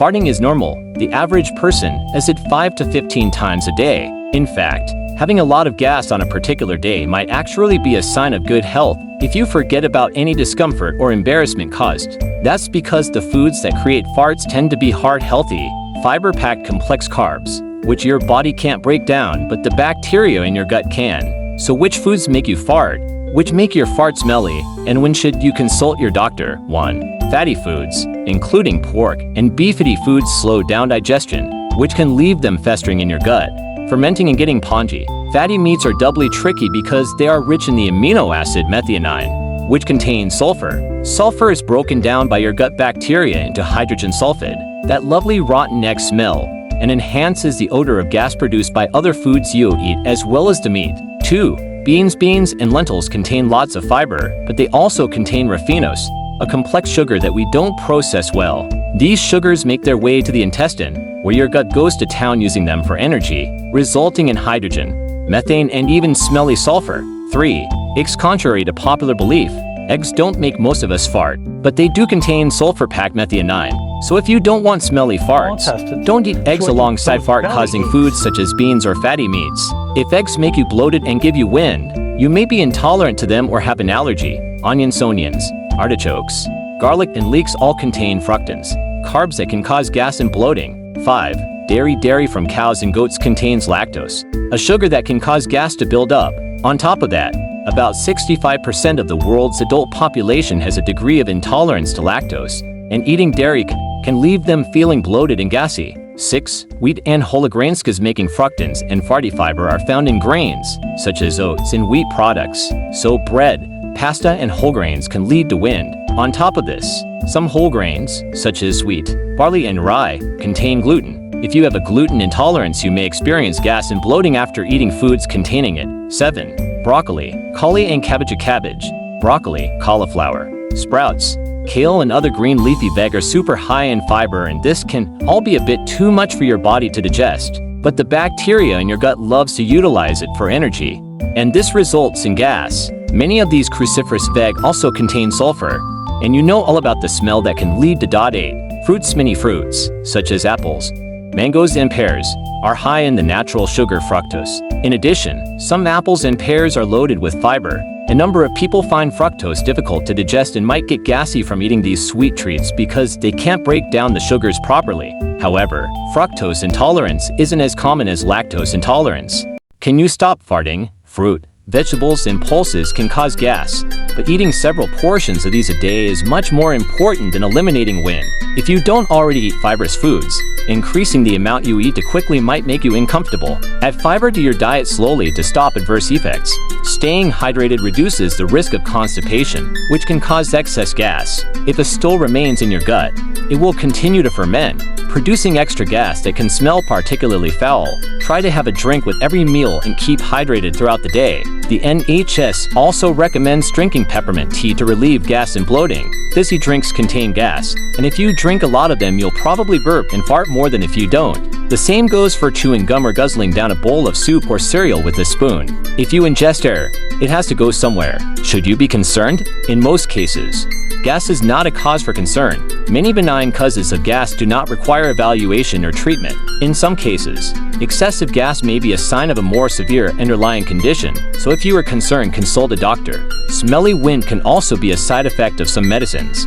Farting is normal. The average person does it 5 to 15 times a day. In fact, having a lot of gas on a particular day might actually be a sign of good health if you forget about any discomfort or embarrassment caused. That's because the foods that create farts tend to be heart-healthy, fiber-packed complex carbs, which your body can't break down but the bacteria in your gut can. So which foods make you fart? Which make your fart smelly? And when should you consult your doctor? 1. Fatty foods, including pork and beefy foods, slow down digestion, which can leave them festering in your gut, fermenting and getting pongee. Fatty meats are doubly tricky because they are rich in the amino acid methionine, which contains sulfur. Sulfur is broken down by your gut bacteria into hydrogen sulfide, that lovely rotten egg smell, and enhances the odor of gas produced by other foods you eat as well as the meat. 2. Beans and lentils contain lots of fiber, but they also contain raffinose, a complex sugar that we don't process well. These sugars make their way to the intestine, where your gut goes to town using them for energy, resulting in hydrogen, methane, and even smelly sulfur. 3. Eggs. Contrary to popular belief, eggs don't make most of us fart, but they do contain sulfur-packed methionine. So if you don't want smelly farts, don't eat eggs alongside fart-causing foods such as beans or fatty meats. If eggs make you bloated and give you wind, you may be intolerant to them or have an allergy. Onions, artichokes, garlic, and leeks all contain fructans, carbs that can cause gas and bloating. 5. Dairy from cows and goats contains lactose, a sugar that can cause gas to build up. On top of that, about 65% of the world's adult population has a degree of intolerance to lactose, and eating dairy can leave them feeling bloated and gassy. 6. Wheat and whole grains. Making fructans and farty fiber are found in grains, such as oats and wheat products, so bread, pasta, and whole grains can lead to wind. On top of this, some whole grains, such as wheat, barley, and rye, contain gluten. If you have a gluten intolerance, you may experience gas and bloating after eating foods containing it. 7. Broccoli, cauli, and cabbage. Broccoli, cauliflower, sprouts, kale, and other green leafy veg are super high in fiber, and this can all be a bit too much for your body to digest. But the bacteria in your gut loves to utilize it for energy, and this results in gas. Many of these cruciferous veg also contain sulfur, and you know all about the smell that can lead to .8. Fruits. Many fruits, such as apples, mangoes, and pears, are high in the natural sugar fructose. In addition, some apples and pears are loaded with fiber. A number of people find fructose difficult to digest and might get gassy from eating these sweet treats because they can't break down the sugars properly. However, fructose intolerance isn't as common as lactose intolerance. Can you stop farting? Fruit, vegetables, and pulses can cause gas, but eating several portions of these a day is much more important than eliminating wind. If you don't already eat fibrous foods, increasing the amount you eat too quickly might make you uncomfortable. Add fiber to your diet slowly to stop adverse effects. Staying hydrated reduces the risk of constipation, which can cause excess gas. If a stool remains in your gut, it will continue to ferment, producing extra gas that can smell particularly foul. Try to have a drink with every meal and keep hydrated throughout the day. The NHS also recommends drinking peppermint tea to relieve gas and bloating. Fizzy drinks contain gas, and if you drink a lot of them, you'll probably burp and fart more than if you don't. The same goes for chewing gum or guzzling down a bowl of soup or cereal with a spoon. If you ingest air, it has to go somewhere. Should you be concerned? In most cases, gas is not a cause for concern. Many benign causes of gas do not require evaluation or treatment. In some cases, excessive gas may be a sign of a more severe underlying condition, so if you are concerned, consult a doctor. Smelly wind can also be a side effect of some medicines.